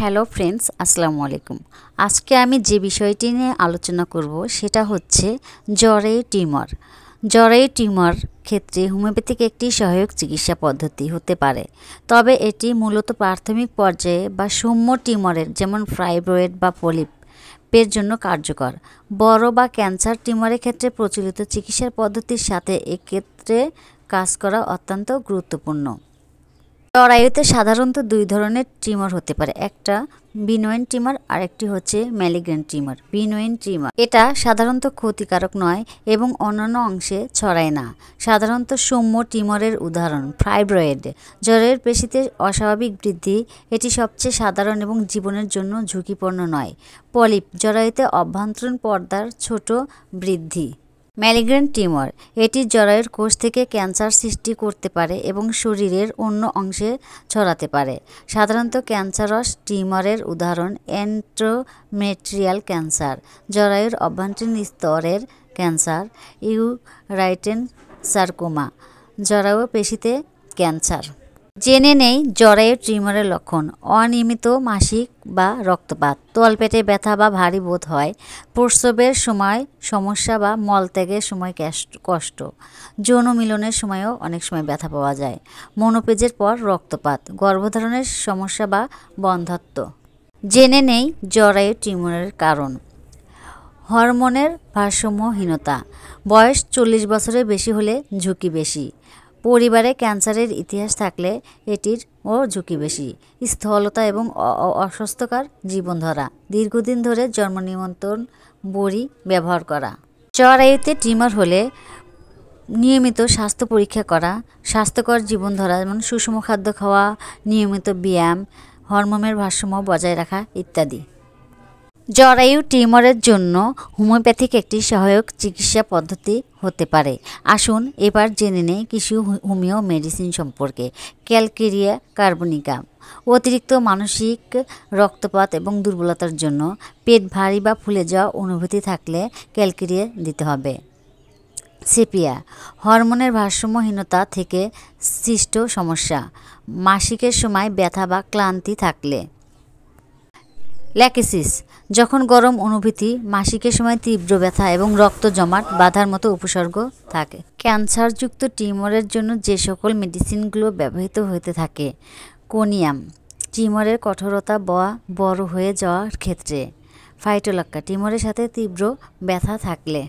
Hello friends, আসসালামু আলাইকুম। আজকে আমি যে বিষয়টি নিয়ে আলোচনা করব সেটা হচ্ছে জরায়ু টিউমার। জরায়ু টিউমার ক্ষেত্রে হোমিওপ্যাথিক একটি সহায়ক চিকিৎসা পদ্ধতি হতে পারে, তবে এটি মূলত প্রাথমিক পর্যায়ে বা সৌম্য টিউমারের যেমন ফাইব্রয়েড বা পলিপের জন্য কার্যকর। বড় বা ক্যান্সার টিউমারের ক্ষেত্রে প্রচলিত চিকিৎসার পদ্ধতির সাথে এক্ষেত্রে কাজ করা অত্যন্ত গুরুত্বপূর্ণ। জরায়ুতে সাধারণত দুই ধরনের টিউমার হতে পারে, একটা বিনোয়েন টিউমার আর একটি হচ্ছে ম্যালিগ্ন্যান্ট টিউমার। বিনোয়েন টিউমার এটা সাধারণত ক্ষতিকারক নয় এবং অন্যান্য অংশে ছড়ায় না। সাধারণত সৌম্য টিউমারের উদাহরণ ফাইব্রয়েড, জরায়ুর পেশিতে অস্বাভাবিক বৃদ্ধি, এটি সবচেয়ে সাধারণ এবং জীবনের জন্য ঝুঁকিপূর্ণ নয়। পলিপ, জরায়ুতে অভ্যন্তরীণ পর্দার ছোট বৃদ্ধি। ম্যালিগ্ন্যান্ট টিউমার, এটি জরায়ুর কোষ থেকে ক্যান্সার সৃষ্টি করতে পারে এবং শরীরের অন্য অংশে ছড়াতে পারে। সাধারণত ক্যান্সারাস টিউমারের উদাহরণ এন্ডোমেট্রিয়াল ক্যান্সার, জরায়ুর অভ্যন্তরীণ স্তরের ক্যান্সার, ইউরাইটেন সার্কোমা, জরায়ু পেশিতে ক্যান্সার। জেনে নেই জরায়ু টিউমারের লক্ষণ। অনিয়মিত মাসিক বা রক্তপাত, তলপেটে ব্যথা বা ভারী বোধ হয়, প্রসবের সময় সমস্যা বা মলত্যাগের সময় কষ্ট, যৌন মিলনের সময়ও অনেক সময় ব্যথা পাওয়া যায়, মনোপেজের পর রক্তপাত, গর্ভধারণের সমস্যা বা বন্ধ্যাত্ব। জেনে নেই জরায়ু টিউমারের কারণ। হরমোনের ভারসাম্যহীনতা, বয়স 40 বছরের বেশি হলে ঝুঁকি বেশি, পরিবারে ক্যান্সারের ইতিহাস থাকলে এটিরও ঝুঁকি বেশি, স্থূলতা এবং অস্বাস্থ্যকর জীবনধারা, দীর্ঘদিন ধরে জন্ম নিয়ন্ত্রণ বড়ি ব্যবহার করা। জরায়ুতে টিউমার হলে নিয়মিত স্বাস্থ্য পরীক্ষা করা, স্বাস্থ্যকর জীবনধারা যেমন সুষম খাদ্য খাওয়া, নিয়মিত ব্যায়াম, হরমোনের ভারসাম্য বজায় রাখা ইত্যাদি। জরায়ু টিউমারের জন্য হোমিওপ্যাথিক একটি সহায়ক চিকিৎসা পদ্ধতি হতে পারে। আসুন এবার জেনে নেই কিছু হোমিও মেডিসিন সম্পর্কে। ক্যালকেরিয়া কার্বনিকা, অতিরিক্ত মানসিক রক্তপাত এবং দুর্বলতার জন্য পেট ভারী বা ফুলে যাওয়া অনুভূতি থাকলে ক্যালকেরিয়া দিতে হবে। সেপিয়া, হরমোনের ভারসাম্যহীনতা থেকে সৃষ্ট সমস্যা, মাসিকের সময় ব্যথা বা ক্লান্তি থাকলে। ল্যাকেসিস, যখন গরম অনুভূতি, মাসিকের সময় তীব্র ব্যথা এবং রক্ত জমাট বাঁধার মতো উপসর্গ থাকে। ক্যান্সারযুক্ত টিউমারের জন্য যে সকল মেডিসিনগুলো ব্যবহৃত হতে থাকে। কোনিয়াম, টিউমারের কঠোরতা বা বড় হয়ে যাওয়ার ক্ষেত্রে। ফাইটোলাক্কা, টিউমারের সাথে তীব্র ব্যথা থাকলে।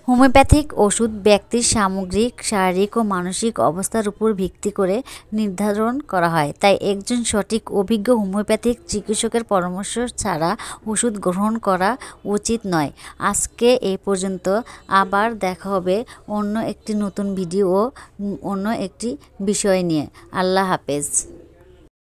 হোমিওপ্যাথিক ওষুধ ব্যক্তির সামগ্রিক শারীরিক ও মানসিক অবস্থার উপর ভিত্তি করে নির্ধারণ করা হয়, তাই একজন সঠিক অভিজ্ঞ হোমিওপ্যাথিক চিকিৎসকের পরামর্শ ছাড়া ওষুধ গ্রহণ করা উচিত নয়। আজকে এই পর্যন্ত, আবার দেখা হবে অন্য একটি নতুন ভিডিও ও অন্য একটি বিষয় নিয়ে। আল্লাহ হাফেজ।